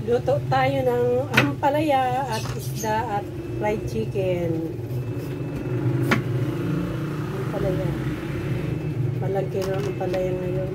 Luto tayo ng ampalaya at isda at fried chicken. Ampalaya. Malagay ng ampalaya ngayon.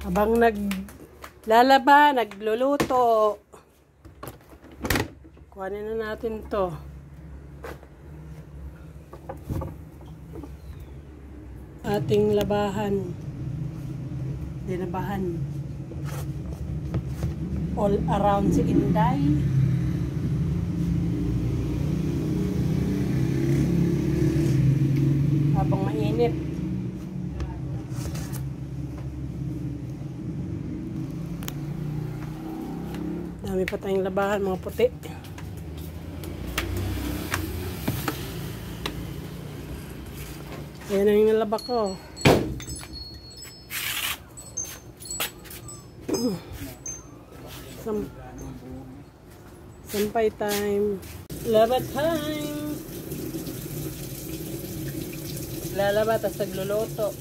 Habang naglalaba, nagluluto. Kuhanin na natin to. Ating labahan. Dinabahan. All around si Inday. Habang mainit. Dami pa tayong labahan, mga puti. Ayan na yung nalaba ko. Sampay time. Laba time. Lalaba, tas nagluluto.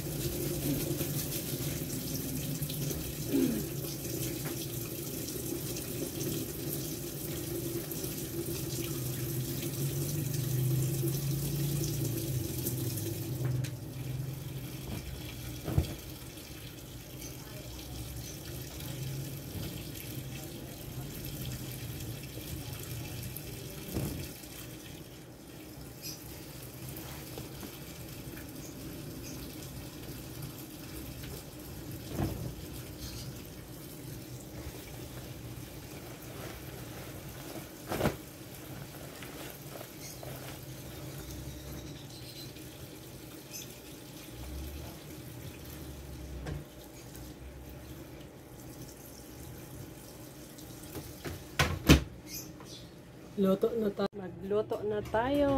Magluto na tayo.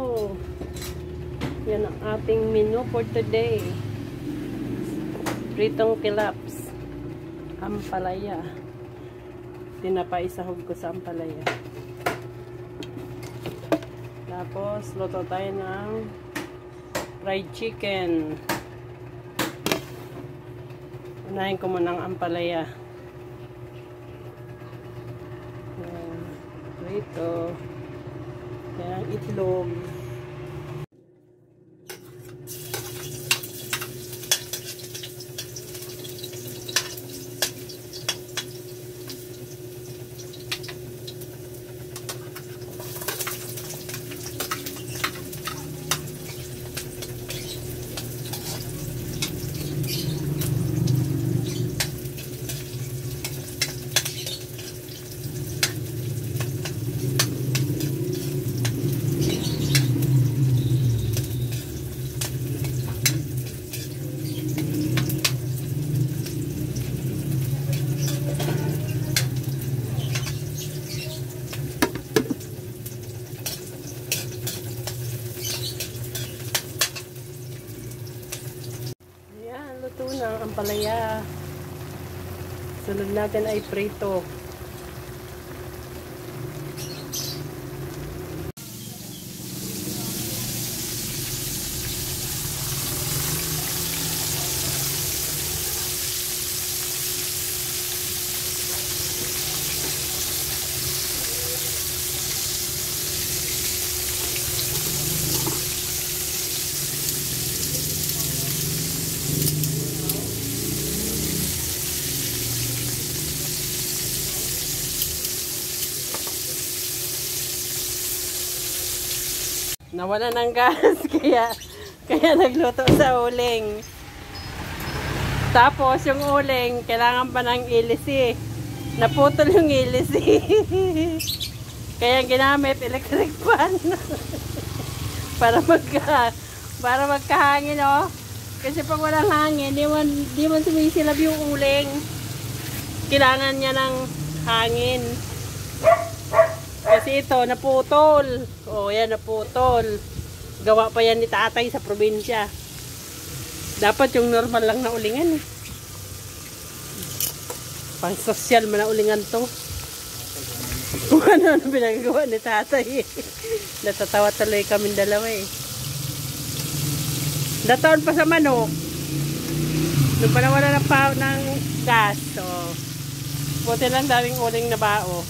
Yan ang ating menu for today. Pritong tilaps. Ampalaya. Tinapay-sahog ko sa ampalaya. Tapos, luto tayo ng fried chicken. Unahin ko muna ang ampalaya. Ito. Yan ang itlog. Luto na ang ampalaya. Sunod natin ay prito. Nawala ng gas, kaya nagluto sa uling. Tapos yung uling, kailangan pa ng ilisi. Naputol yung ilisi. Kaya ginamit electric fan. para magkahangin, oh. Kasi pag walang hangin, di man sumisilab yung uling. Kailangan niya ng hangin. Kasi ito, naputol. Oh, yan, naputol. Gawa pa yan ni tatay sa probinsya. Dapat yung normal lang na ulingan, eh. Pang sosyal man na ulingan to. Kung ano pinagagawa ni tatay, eh. Natatawa tuloy kaming dalawa, eh. Nataon pa sa manok. Doon pa nawala ng gas. So, buti lang daming uling na bao.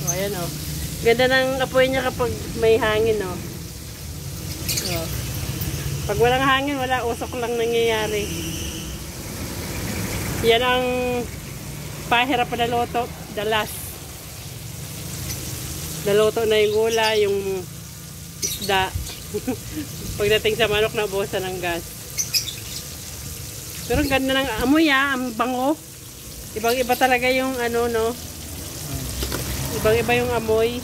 O, ayan, o. Ganda ng apoy niya kapag may hangin, o. O. Pag walang hangin, wala, usok lang nangyayari. Yan ang pahirap na luto. The last. Naluto na yung gula, yung isda. Pagdating sa manok, nabuhusan ng gas. Pero ang ganda ng amoy, ang bango. Ibang-iba talaga yung ano, no? Ibang-iba yung amoy.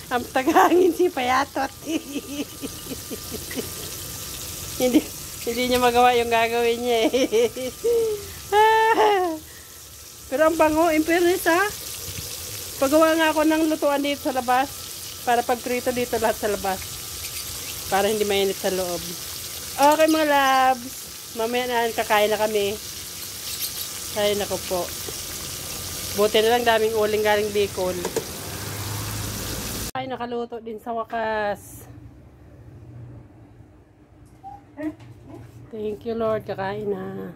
Ang tagahangin si Payatot. hindi niya magawa yung gagawin niya, eh. Pero ang bango, in fairness, ha? Pagawa nga ako ng lutuan dito sa labas. Para pagprito dito lahat sa labas. Para hindi mainit sa loob. Okay, mga labs. Mamaya na, kakain na kami. Ay, naku po. Buti na lang daming uling galing Bicol. Ay, nakaluto din sa wakas. Thank you, Lord. Kakain na.